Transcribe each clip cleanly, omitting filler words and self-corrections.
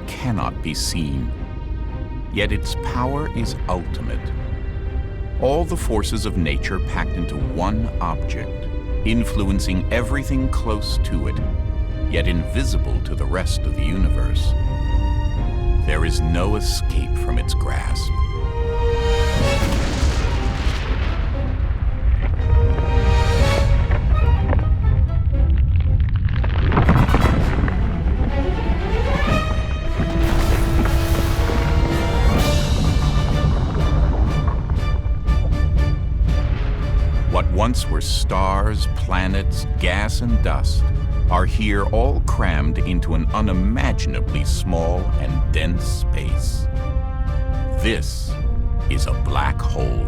Cannot be seen, yet its power is ultimate. All the forces of nature packed into one object, influencing everything close to it, yet invisible to the rest of the universe. There is no escape from its grasp. What once were stars, planets, gas, and dust are here all crammed into an unimaginably small and dense space. This is a black hole.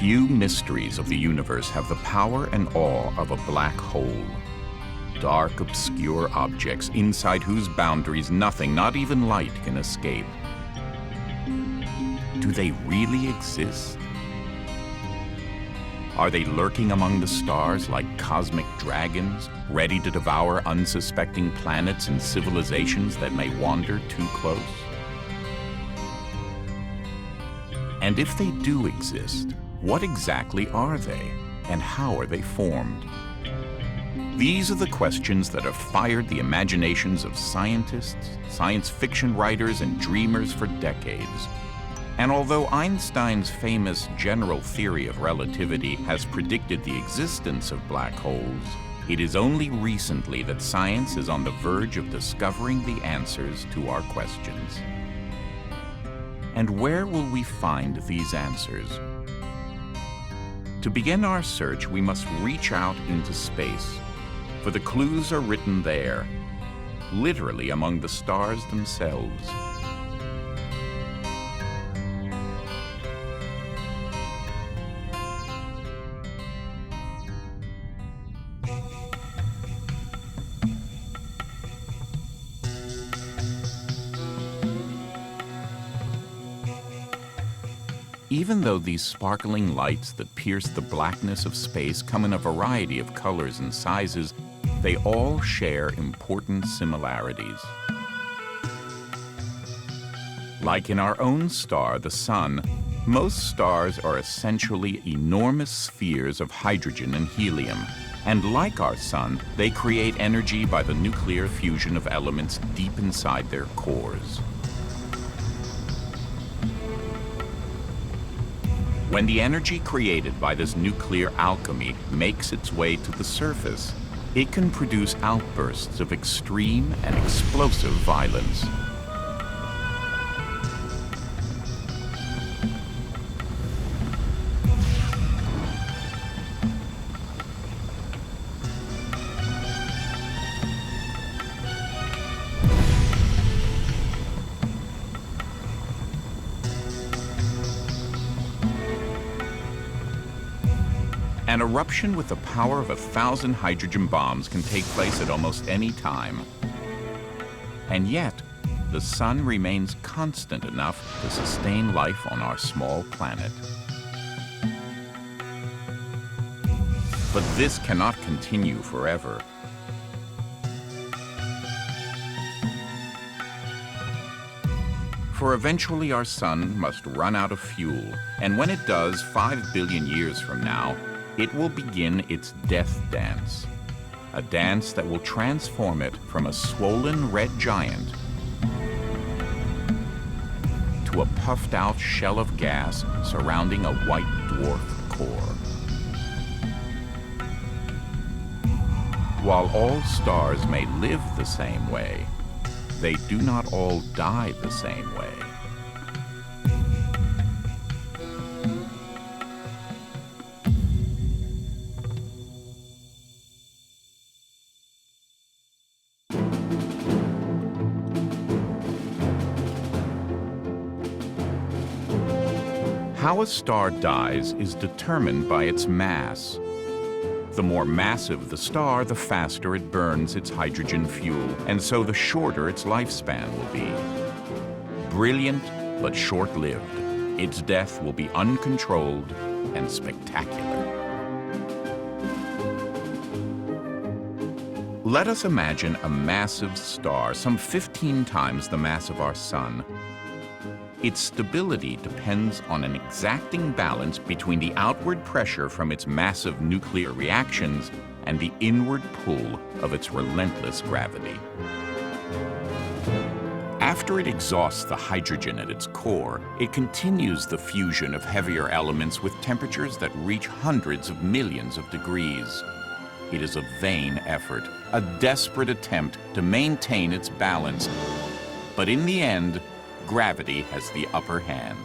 Few mysteries of the universe have the power and awe of a black hole. Dark, obscure objects inside whose boundaries nothing, not even light, can escape. Do they really exist? Are they lurking among the stars like cosmic dragons, ready to devour unsuspecting planets and civilizations that may wander too close? And if they do exist, what exactly are they, and how are they formed? These are the questions that have fired the imaginations of scientists, science fiction writers, and dreamers for decades. And although Einstein's famous general theory of relativity has predicted the existence of black holes, it is only recently that science is on the verge of discovering the answers to our questions. And where will we find these answers? To begin our search, we must reach out into space, for the clues are written there, literally among the stars themselves. Even though these sparkling lights that pierce the blackness of space come in a variety of colors and sizes, they all share important similarities. Like in our own star, the Sun, most stars are essentially enormous spheres of hydrogen and helium. And like our Sun, they create energy by the nuclear fusion of elements deep inside their cores. When the energy created by this nuclear alchemy makes its way to the surface, it can produce outbursts of extreme and explosive violence. An eruption with the power of 1,000 hydrogen bombs can take place at almost any time. And yet, the Sun remains constant enough to sustain life on our small planet. But this cannot continue forever. For eventually our sun must run out of fuel, and when it does, 5 billion years from now, it will begin its death dance. A dance that will transform it from a swollen red giant to a puffed-out shell of gas surrounding a white dwarf core. While all stars may live the same way, they do not all die the same way. How a star dies is determined by its mass. The more massive the star, the faster it burns its hydrogen fuel, and so the shorter its lifespan will be. Brilliant, but short-lived, its death will be uncontrolled and spectacular. Let us imagine a massive star, some 15 times the mass of our sun. Its stability depends on an exacting balance between the outward pressure from its massive nuclear reactions and the inward pull of its relentless gravity. After it exhausts the hydrogen at its core, it continues the fusion of heavier elements with temperatures that reach hundreds of millions of degrees. It is a vain effort, a desperate attempt to maintain its balance. But in the end, gravity has the upper hand.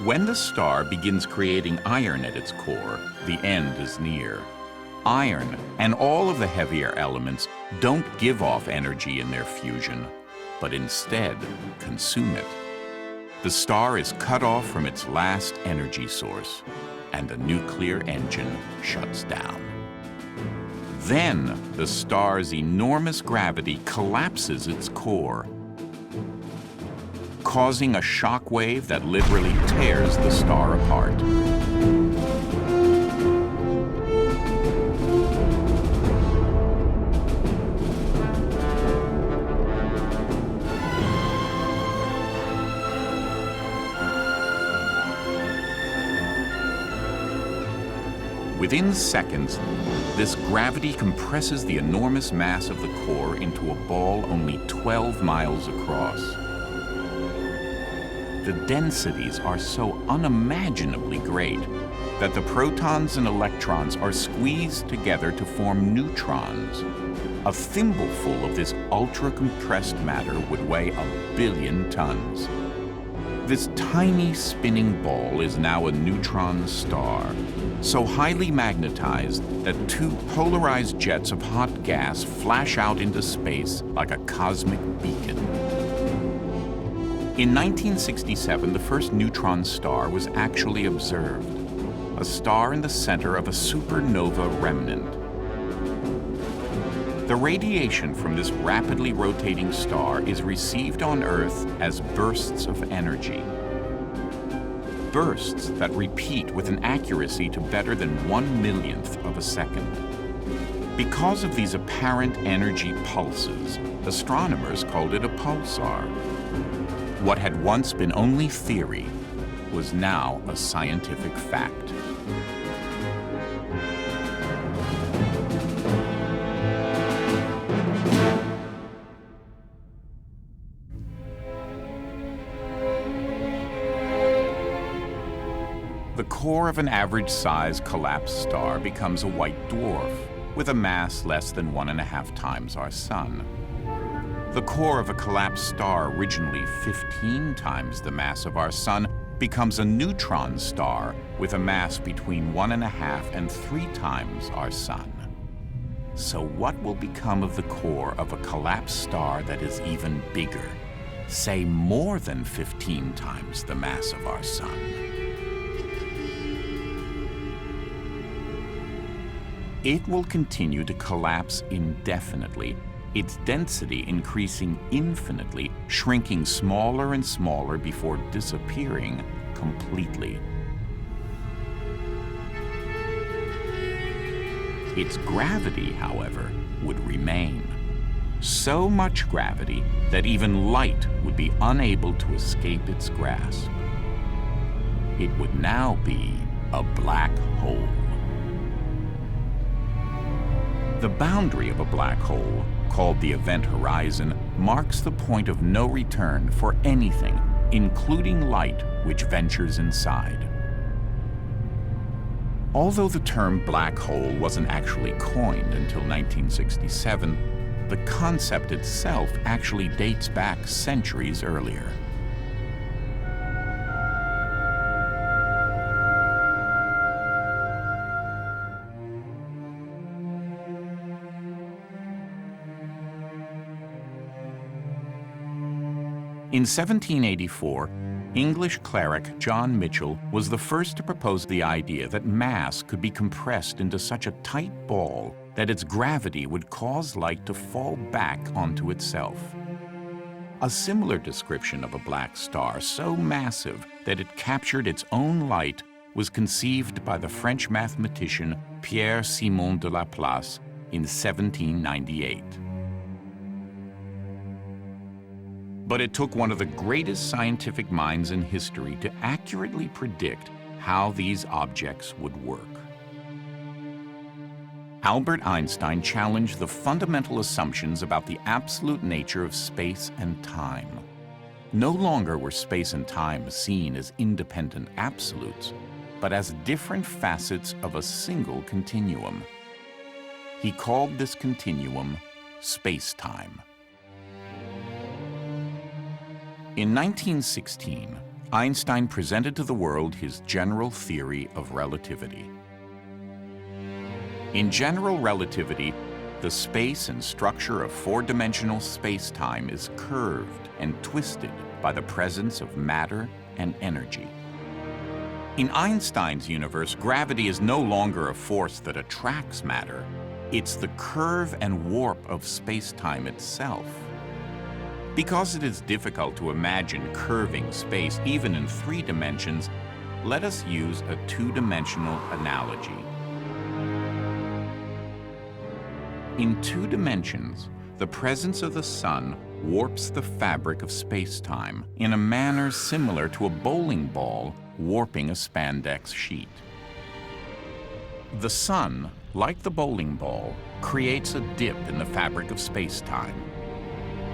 When the star begins creating iron at its core, the end is near. Iron and all of the heavier elements don't give off energy in their fusion, but instead consume it. The star is cut off from its last energy source, and the nuclear engine shuts down. Then the star's enormous gravity collapses its core, causing a shock wave that literally tears the star apart. Within seconds, this gravity compresses the enormous mass of the core into a ball only 12 miles across. The densities are so unimaginably great that the protons and electrons are squeezed together to form neutrons. A thimbleful of this ultra-compressed matter would weigh 1 billion tons. This tiny spinning ball is now a neutron star, so highly magnetized that 2 polarized jets of hot gas flash out into space like a cosmic beacon. In 1967, the first neutron star was actually observed, a star in the center of a supernova remnant. The radiation from this rapidly rotating star is received on Earth as bursts of energy. Bursts that repeat with an accuracy to better than 1/1,000,000th of a second. Because of these apparent energy pulses, astronomers called it a pulsar. What had once been only theory was now a scientific fact. The core of an average-sized collapsed star becomes a white dwarf with a mass less than 1.5 times our sun. The core of a collapsed star, originally 15 times the mass of our sun, becomes a neutron star with a mass between 1.5 and 3 times our sun. So what will become of the core of a collapsed star that is even bigger, say more than 15 times the mass of our sun? It will continue to collapse indefinitely, its density increasing infinitely, shrinking smaller and smaller before disappearing completely. Its gravity, however, would remain. So much gravity that even light would be unable to escape its grasp. It would now be a black hole. The boundary of a black hole, called the event horizon, marks the point of no return for anything, including light, which ventures inside. Although the term black hole wasn't actually coined until 1967, the concept itself actually dates back centuries earlier. In 1784, English cleric John Michell was the first to propose the idea that mass could be compressed into such a tight ball that its gravity would cause light to fall back onto itself. A similar description of a black star so massive that it captured its own light was conceived by the French mathematician Pierre-Simon de Laplace in 1798. But it took one of the greatest scientific minds in history to accurately predict how these objects would work. Albert Einstein challenged the fundamental assumptions about the absolute nature of space and time. No longer were space and time seen as independent absolutes, but as different facets of a single continuum. He called this continuum space-time. In 1916, Einstein presented to the world his general theory of relativity. In general relativity, the space and structure of four-dimensional space-time is curved and twisted by the presence of matter and energy. In Einstein's universe, gravity is no longer a force that attracts matter. It's the curve and warp of space-time itself. Because it is difficult to imagine curving space even in 3 dimensions, let us use a 2-dimensional analogy. In 2 dimensions, the presence of the sun warps the fabric of space-time in a manner similar to a bowling ball warping a spandex sheet. The sun, like the bowling ball, creates a dip in the fabric of space-time.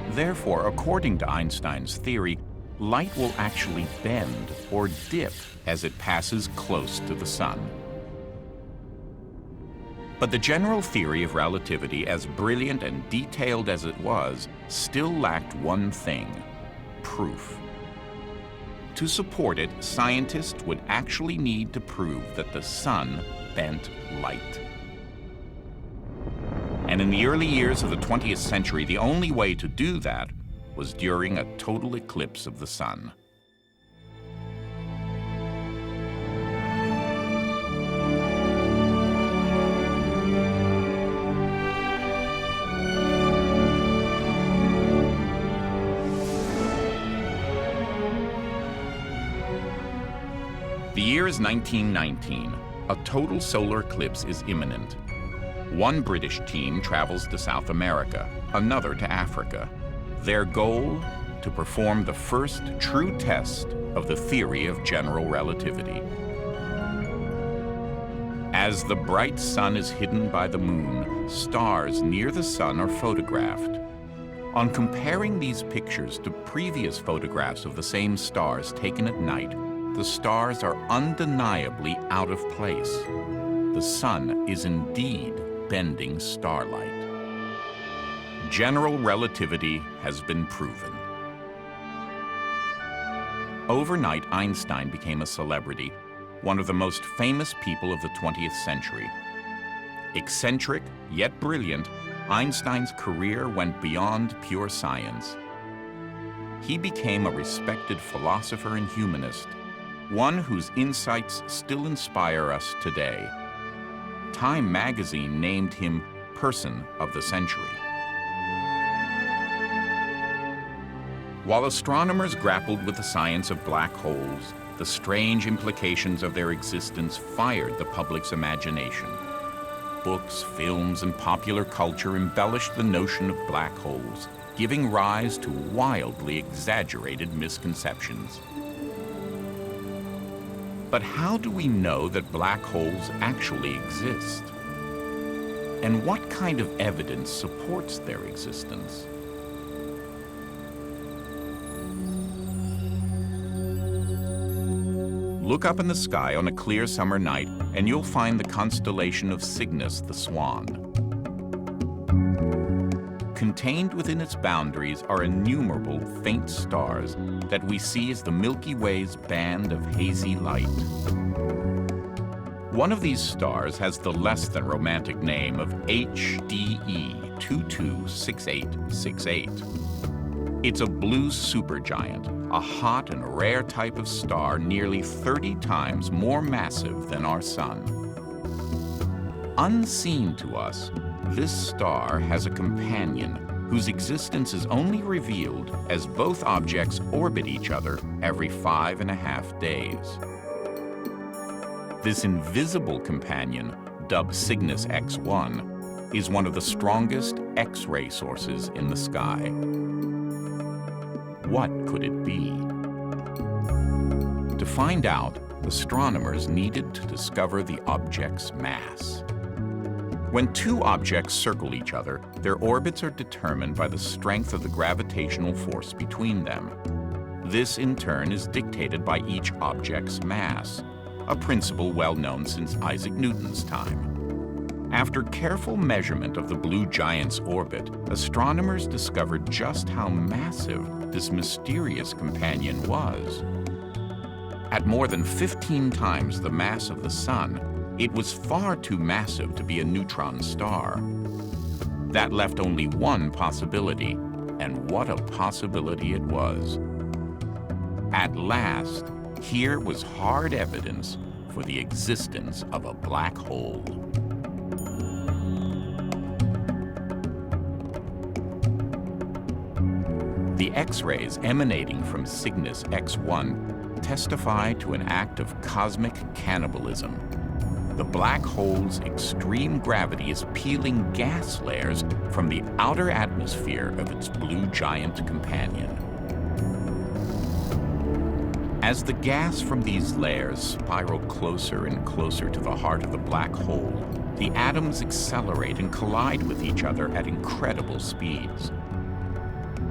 Therefore, according to Einstein's theory, light will actually bend or dip as it passes close to the sun. But the general theory of relativity, as brilliant and detailed as it was, still lacked one thing: proof. To support it, scientists would actually need to prove that the sun bent light. And in the early years of the 20th century, the only way to do that was during a total eclipse of the sun. The year is 1919. A total solar eclipse is imminent. One British team travels to South America, another to Africa. Their goal? To perform the first true test of the theory of general relativity. As the bright sun is hidden by the moon, stars near the sun are photographed. On comparing these pictures to previous photographs of the same stars taken at night, the stars are undeniably out of place. The sun is indeed bending starlight. General relativity has been proven. Overnight, Einstein became a celebrity, one of the most famous people of the 20th century. Eccentric, yet brilliant, Einstein's career went beyond pure science. He became a respected philosopher and humanist, one whose insights still inspire us today. Time magazine named him Person of the Century. While astronomers grappled with the science of black holes, the strange implications of their existence fired the public's imagination. books, films, and popular culture embellished the notion of black holes, giving rise to wildly exaggerated misconceptions. But how do we know that black holes actually exist? And what kind of evidence supports their existence? Look up in the sky on a clear summer night, and you'll find the constellation of Cygnus the Swan. Contained within its boundaries are innumerable faint stars that we see as the Milky Way's band of hazy light. One of these stars has the less than romantic name of HDE 226868. It's a blue supergiant, a hot and rare type of star nearly 30 times more massive than our Sun. Unseen to us, this star has a companion whose existence is only revealed as both objects orbit each other every 5.5 days. This invisible companion, dubbed Cygnus X1, is one of the strongest X-ray sources in the sky. What could it be? To find out, astronomers needed to discover the object's mass. When two objects circle each other, their orbits are determined by the strength of the gravitational force between them. This, in turn, is dictated by each object's mass, a principle well known since Isaac Newton's time. After careful measurement of the blue giant's orbit, astronomers discovered just how massive this mysterious companion was. At more than 15 times the mass of the Sun, it was far too massive to be a neutron star. That left only one possibility, and what a possibility it was. At last, here was hard evidence for the existence of a black hole. The X-rays emanating from Cygnus X1 testify to an act of cosmic cannibalism. The black hole's extreme gravity is peeling gas layers from the outer atmosphere of its blue giant companion. As the gas from these layers spiral closer and closer to the heart of the black hole, the atoms accelerate and collide with each other at incredible speeds.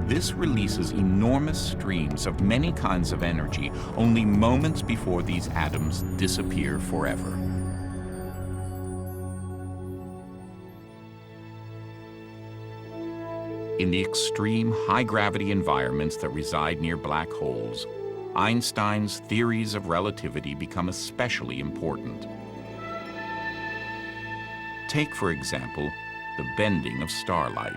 This releases enormous streams of many kinds of energy only moments before these atoms disappear forever. In the extreme high-gravity environments that reside near black holes, Einstein's theories of relativity become especially important. Take, for example, the bending of starlight.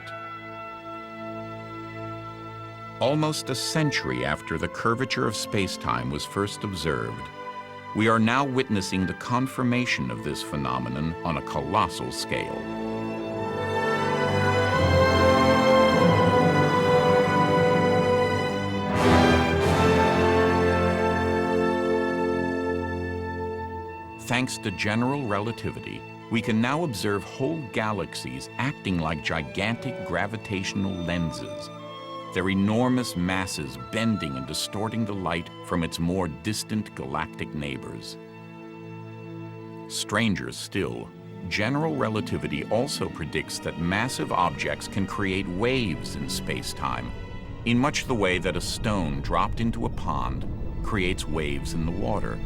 Almost a century after the curvature of space-time was first observed, we are now witnessing the confirmation of this phenomenon on a colossal scale. Thanks to general relativity, we can now observe whole galaxies acting like gigantic gravitational lenses, their enormous masses bending and distorting the light from its more distant galactic neighbors. Stranger still, general relativity also predicts that massive objects can create waves in space-time, in much the way that a stone dropped into a pond creates waves in the water.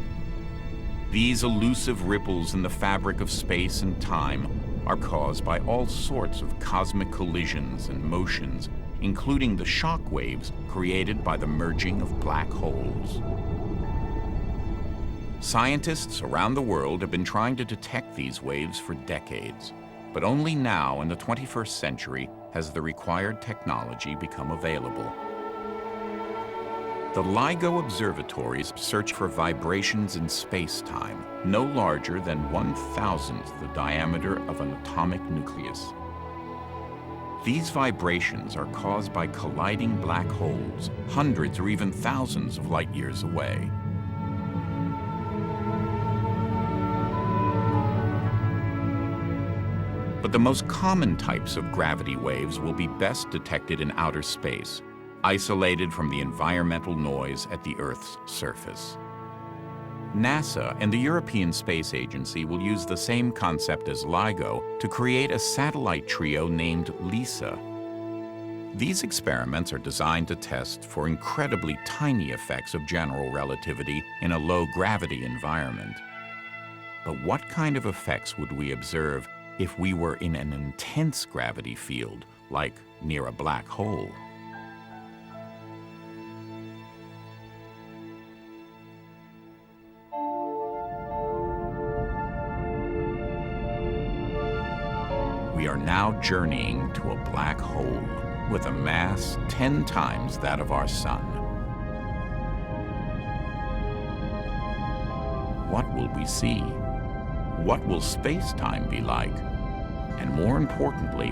These elusive ripples in the fabric of space and time are caused by all sorts of cosmic collisions and motions, including the shock waves created by the merging of black holes. Scientists around the world have been trying to detect these waves for decades, but only now in the 21st century has the required technology become available. The LIGO observatories search for vibrations in space-time, no larger than 1/1000th the diameter of an atomic nucleus. These vibrations are caused by colliding black holes, hundreds or even thousands of light years away. but the most common types of gravity waves will be best detected in outer space, isolated from the environmental noise at the Earth's surface. NASA and the European Space Agency will use the same concept as LIGO to create a satellite trio named LISA. These experiments are designed to test for incredibly tiny effects of general relativity in a low-gravity environment. But what kind of effects would we observe if we were in an intense gravity field, like near a black hole? We are now journeying to a black hole with a mass 10 times that of our Sun. What will we see? What will space-time be like? And more importantly,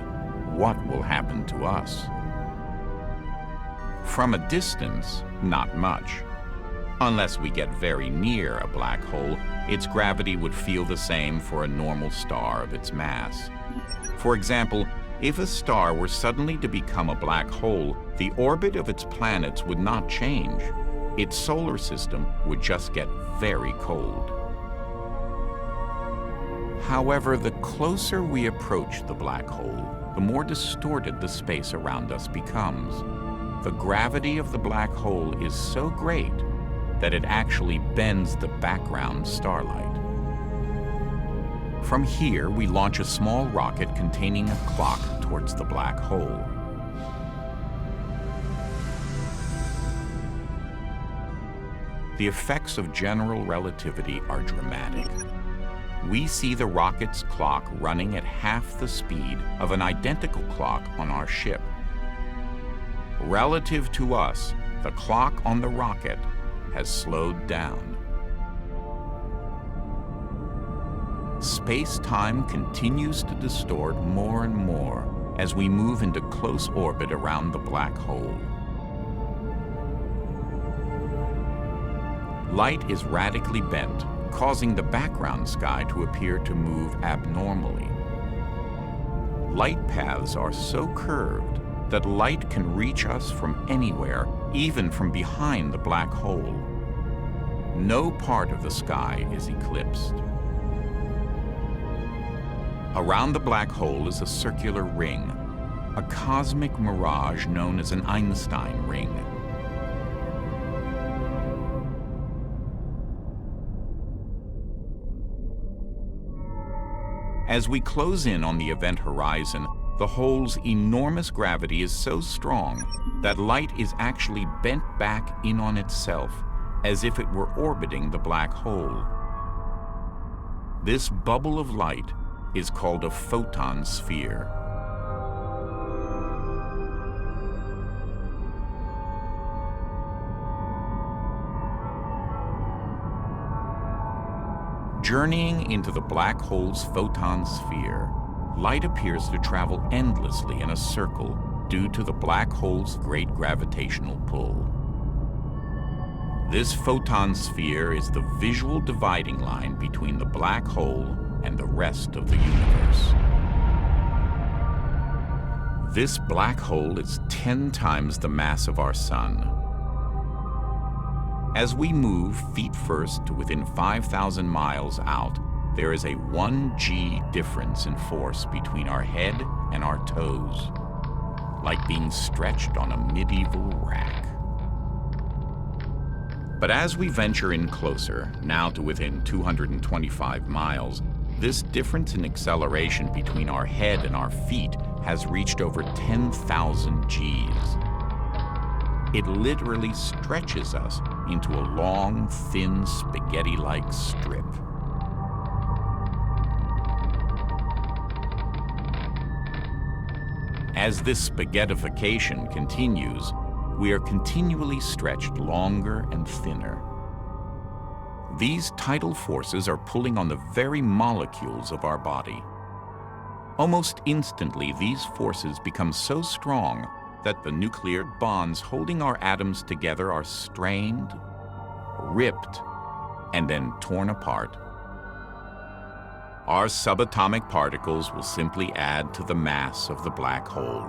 what will happen to us? From a distance, not much. Unless we get very near a black hole, its gravity would feel the same for a normal star of its mass. For example, if a star were suddenly to become a black hole, the orbit of its planets would not change. Its solar system would just get very cold. However, the closer we approach the black hole, the more distorted the space around us becomes. The gravity of the black hole is so great that it actually bends the background starlight. From here, we launch a small rocket containing a clock towards the black hole. The effects of general relativity are dramatic. We see the rocket's clock running at half the speed of an identical clock on our ship. Relative to us, the clock on the rocket has slowed down. Space-time continues to distort more and more as we move into close orbit around the black hole. Light is radically bent, causing the background sky to appear to move abnormally. Light paths are so curved that light can reach us from anywhere, even from behind the black hole. No part of the sky is eclipsed. Around the black hole is a circular ring, a cosmic mirage known as an Einstein ring. As we close in on the event horizon, the hole's enormous gravity is so strong that light is actually bent back in on itself, as if it were orbiting the black hole. This bubble of light is called a photon sphere. Journeying into the black hole's photon sphere, light appears to travel endlessly in a circle due to the black hole's great gravitational pull. This photon sphere is the visual dividing line between the black hole and the rest of the universe. This black hole is 10 times the mass of our Sun. As we move feet first to within 5,000 miles out, there is a 1 g difference in force between our head and our toes, like being stretched on a medieval rack. But as we venture in closer, now to within 225 miles, this difference in acceleration between our head and our feet has reached over 10,000 Gs. It literally stretches us into a long, thin, spaghetti-like strip. As this spaghettification continues, we are continually stretched longer and thinner. These tidal forces are pulling on the very molecules of our body. Almost instantly, these forces become so strong that the nuclear bonds holding our atoms together are strained, ripped, and then torn apart. our subatomic particles will simply add to the mass of the black hole.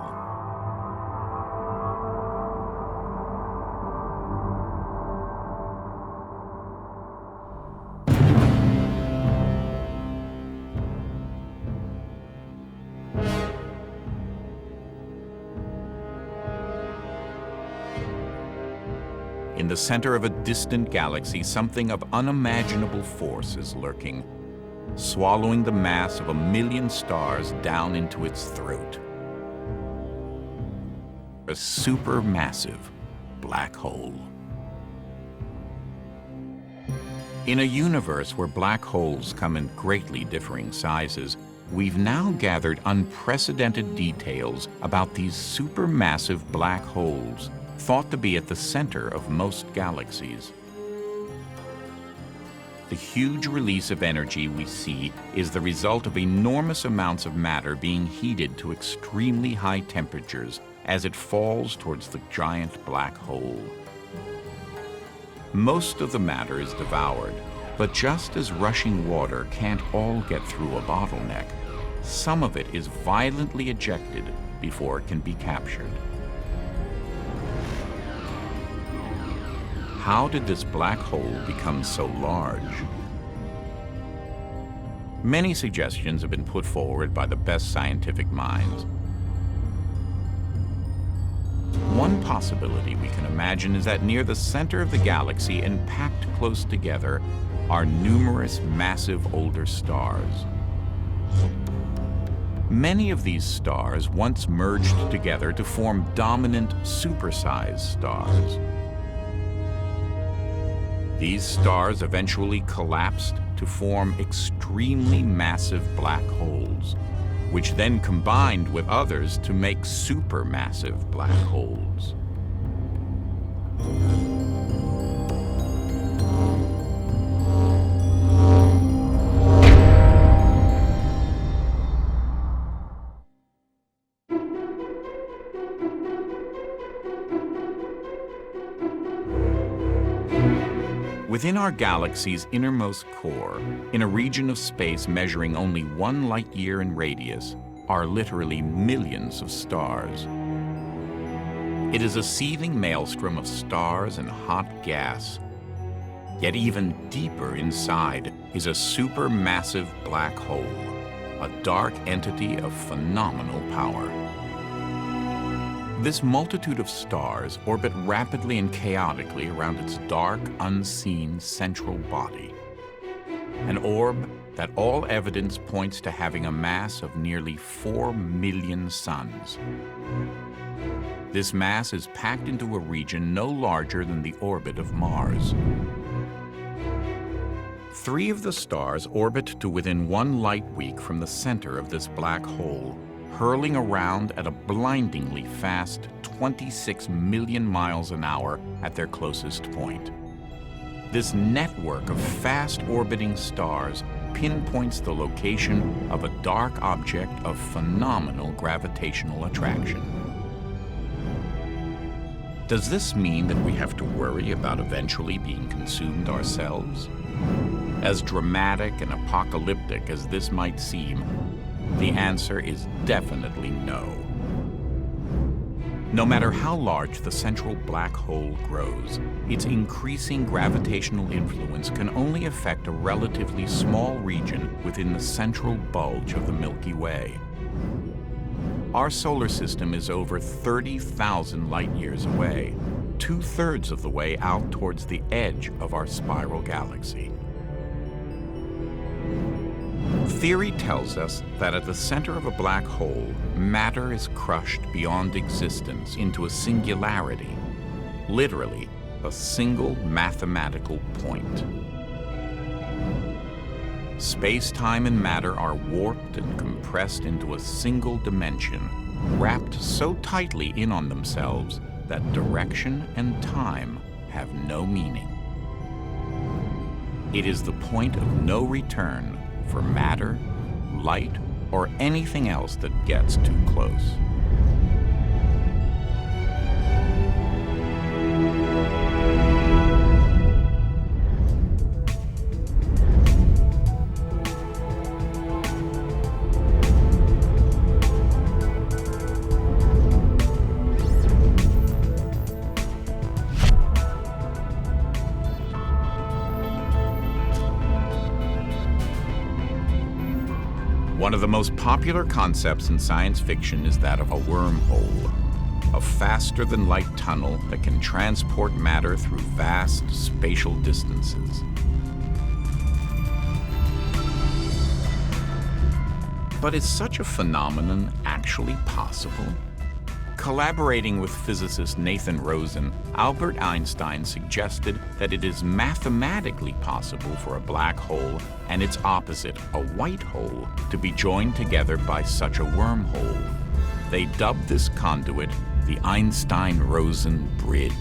In the center of a distant galaxy, something of unimaginable force is lurking, swallowing the mass of 1,000,000 stars down into its throat. A supermassive black hole. In a universe where black holes come in greatly differing sizes, we've now gathered unprecedented details about these supermassive black holes, thought to be at the center of most galaxies. The huge release of energy we see is the result of enormous amounts of matter being heated to extremely high temperatures as it falls towards the giant black hole. Most of the matter is devoured, but just as rushing water can't all get through a bottleneck, some of it is violently ejected before it can be captured. How did this black hole become so large? Many suggestions have been put forward by the best scientific minds. One possibility we can imagine is that near the center of the galaxy and packed close together are numerous massive older stars. Many of these stars once merged together to form dominant supersized stars. These stars eventually collapsed to form extremely massive black holes, which then combined with others to make supermassive black holes. Within our galaxy's innermost core, in a region of space measuring only 1 light year in radius, are literally millions of stars. It is a seething maelstrom of stars and hot gas. Yet even deeper inside is a supermassive black hole, a dark entity of phenomenal power. This multitude of stars orbit rapidly and chaotically around its dark, unseen central body. An orb that all evidence points to having a mass of nearly 4 million suns. This mass is packed into a region no larger than the orbit of Mars. 3 of the stars orbit to within 1 light week from the center of this black hole, hurling around at a blindingly fast 26 million miles an hour at their closest point. This network of fast-orbiting stars pinpoints the location of a dark object of phenomenal gravitational attraction. Does this mean that we have to worry about eventually being consumed ourselves? As dramatic and apocalyptic as this might seem, the answer is definitely no. No matter how large the central black hole grows, its increasing gravitational influence can only affect a relatively small region within the central bulge of the Milky Way. Our solar system is over 30,000 light years away, 2/3 of the way out towards the edge of our spiral galaxy. Theory tells us that at the center of a black hole, matter is crushed beyond existence into a singularity, literally a single mathematical point. Space-time and matter are warped and compressed into a single dimension, wrapped so tightly in on themselves that direction and time have no meaning. It is the point of no return for matter, light, or anything else that gets too close. of the most popular concepts in science fiction is that of a wormhole, a faster-than-light tunnel that can transport matter through vast spatial distances. But is such a phenomenon actually possible? Collaborating with physicist Nathan Rosen, Albert Einstein suggested that it is mathematically possible for a black hole and its opposite, a white hole, to be joined together by such a wormhole. They dubbed this conduit the Einstein-Rosen bridge.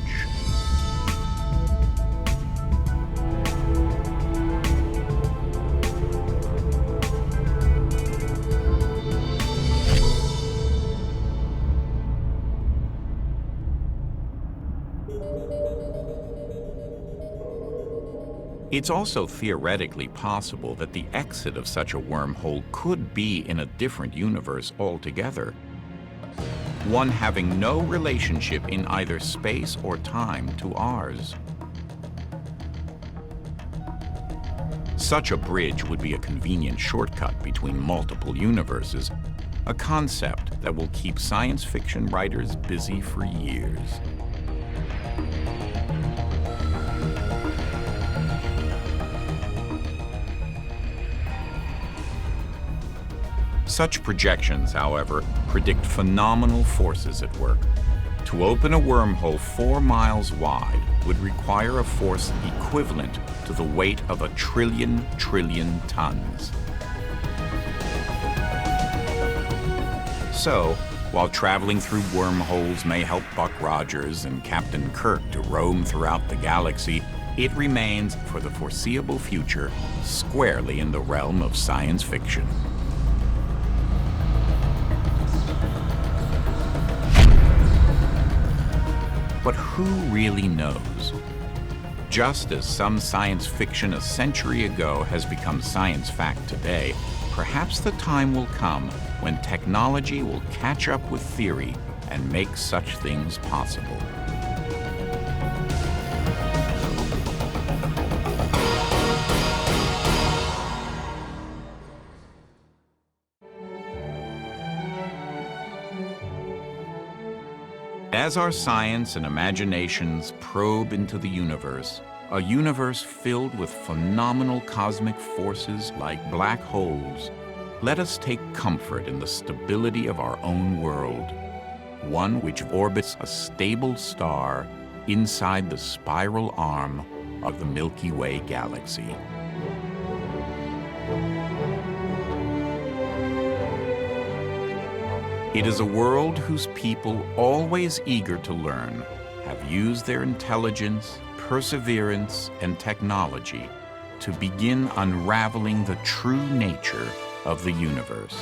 It's also theoretically possible that the exit of such a wormhole could be in a different universe altogether, one having no relationship in either space or time to ours. Such a bridge would be a convenient shortcut between multiple universes, a concept that will keep science fiction writers busy for years. Such projections, however, predict phenomenal forces at work. To open a wormhole 4 miles wide would require a force equivalent to the weight of 1 trillion tons. So, while traveling through wormholes may help Buck Rogers and Captain Kirk to roam throughout the galaxy, it remains, for the foreseeable future, squarely in the realm of science fiction. But who really knows? Just as some science fiction a century ago has become science fact today, perhaps the time will come when technology will catch up with theory and make such things possible. As our science and imaginations probe into the universe, a universe filled with phenomenal cosmic forces like black holes, let us take comfort in the stability of our own world, one which orbits a stable star inside the spiral arm of the Milky Way galaxy. It is a world whose people, always eager to learn, have used their intelligence, perseverance, and technology to begin unraveling the true nature of the universe.